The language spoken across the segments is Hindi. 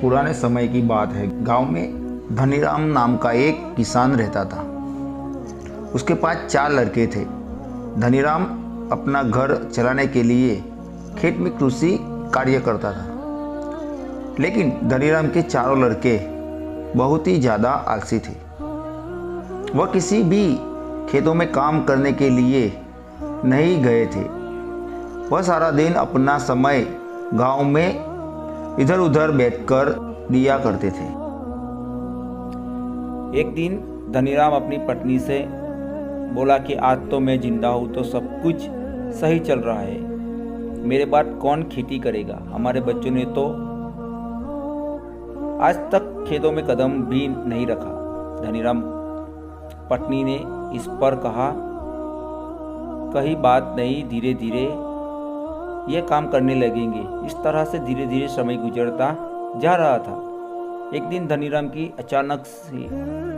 पुराने समय की बात है। गांव में धनीराम नाम का एक किसान रहता था। उसके पास 4 लड़के थे। धनीराम अपना घर चलाने के लिए खेत में कृषि कार्य करता था, लेकिन धनीराम के चारों लड़के बहुत ही ज़्यादा आलसी थे। वह किसी भी खेतों में काम करने के लिए नहीं गए थे। वह सारा दिन अपना समय गांव में इधर उधर बैठकर दिया करते थे। एक दिन धनीराम अपनी पत्नी से बोला कि आज तो मैं जिंदा हूँ तो सब कुछ सही चल रहा है, मेरे बाद कौन खेती करेगा। हमारे बच्चों ने तो आज तक खेतों में कदम भी नहीं रखा। धनीराम पत्नी ने इस पर कहा, कहीं बात नहीं, धीरे धीरे ये काम करने लगेंगे। इस तरह से धीरे धीरे समय गुजरता जा रहा था। एक दिन धनीराम की अचानक से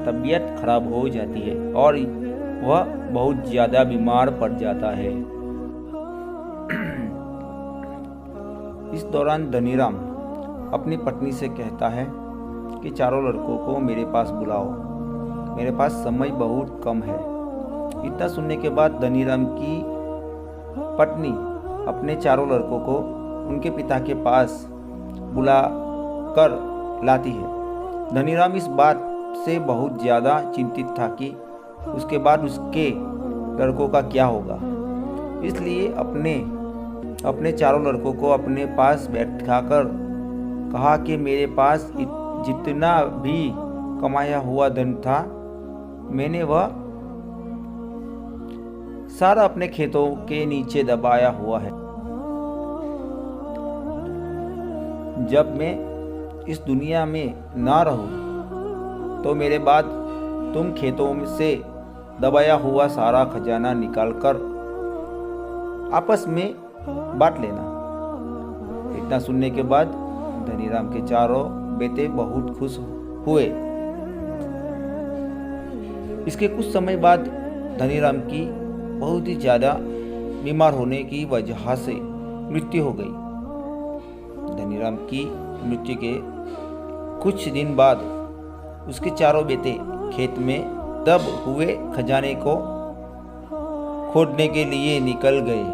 तबीयत खराब हो जाती है और वह बहुत ज़्यादा बीमार पड़ जाता है। इस दौरान धनीराम अपनी पत्नी से कहता है कि चारों लड़कों को मेरे पास बुलाओ, मेरे पास समय बहुत कम है। इतना सुनने के बाद धनीराम की पत्नी अपने चारों लड़कों को उनके पिता के पास बुला कर लाती है। धनीराम इस बात से बहुत ज़्यादा चिंतित था कि उसके बाद उसके लड़कों का क्या होगा। इसलिए अपने चारों लड़कों को अपने पास बैठाकर कहा कि मेरे पास जितना भी कमाया हुआ धन था, मैंने वह सारा अपने खेतों के नीचे दबाया हुआ है। जब मैं इस दुनिया में ना रहूं तो मेरे बाद तुम खेतों से दबाया हुआ सारा खजाना निकालकर आपस में बांट लेना। इतना सुनने के बाद धनीराम के चारों बेटे बहुत खुश हुए। इसके कुछ समय बाद धनीराम की बहुत ही ज़्यादा बीमार होने की वजह से मृत्यु हो गई। धनीराम की मृत्यु के कुछ दिन बाद उसके चारों बेटे खेत में दब हुए खजाने को खोदने के लिए निकल गए।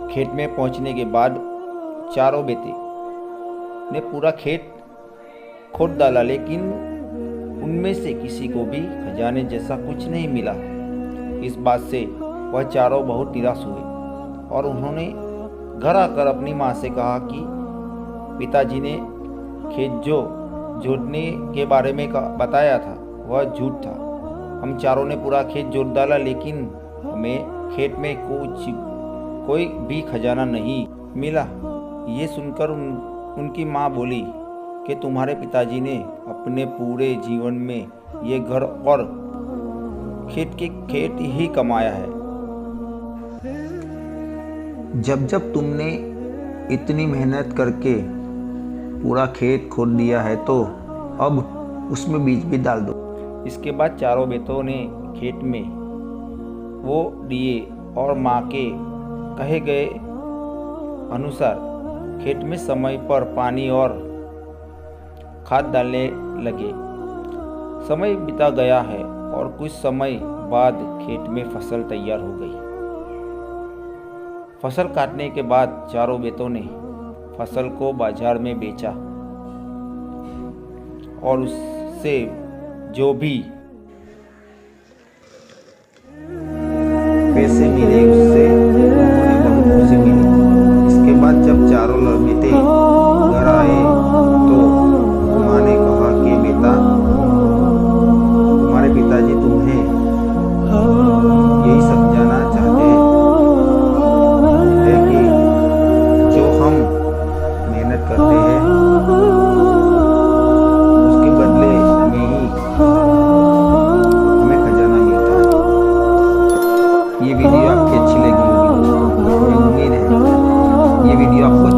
खेत में पहुंचने के बाद चारों बेटे ने पूरा खेत खोद डाला, लेकिन उनमें से किसी को भी खजाने जैसा कुछ नहीं मिला। इस बात से वह चारों बहुत निराश हुए और उन्होंने घर आकर अपनी माँ से कहा कि पिताजी ने खेत जोतने के बारे में बताया था, वह झूठ था। हम चारों ने पूरा खेत जोत डाला, लेकिन हमें खेत में कोई भी खजाना नहीं मिला। ये सुनकर उनकी माँ बोली कि तुम्हारे पिताजी ने अपने पूरे जीवन में ये घर और खेत ही कमाया है। जब तुमने इतनी मेहनत करके पूरा खेत खोद दिया है तो अब उसमें बीज भी डाल दो। इसके बाद चारों बेटों ने खेत में वो दिए और माँ के कहे गए अनुसार खेत में समय पर पानी और खाद डालने लगे। समय बीता गया है और कुछ समय बाद खेत में फसल तैयार हो गई। फसल काटने के बाद चारों बेटों ने फसल को बाजार में बेचा और उससे जो भी पैसे मिले उससे उन्हें बहुत खुशी मिली। इसके बाद जब चारों बेटे घर आए तो माँ ने कहा कि बेटा, तुम्हारे पिताजी तुम्हें यही समझाना चाहते हैं कि जो हम मेहनत करते हैं उसके बदले में ही हमें खजाना मिलता है। ये वीडियो आपकी अच्छी लगी होगी दोस्तों। मुझे उम्मीद है ये वीडियो आपको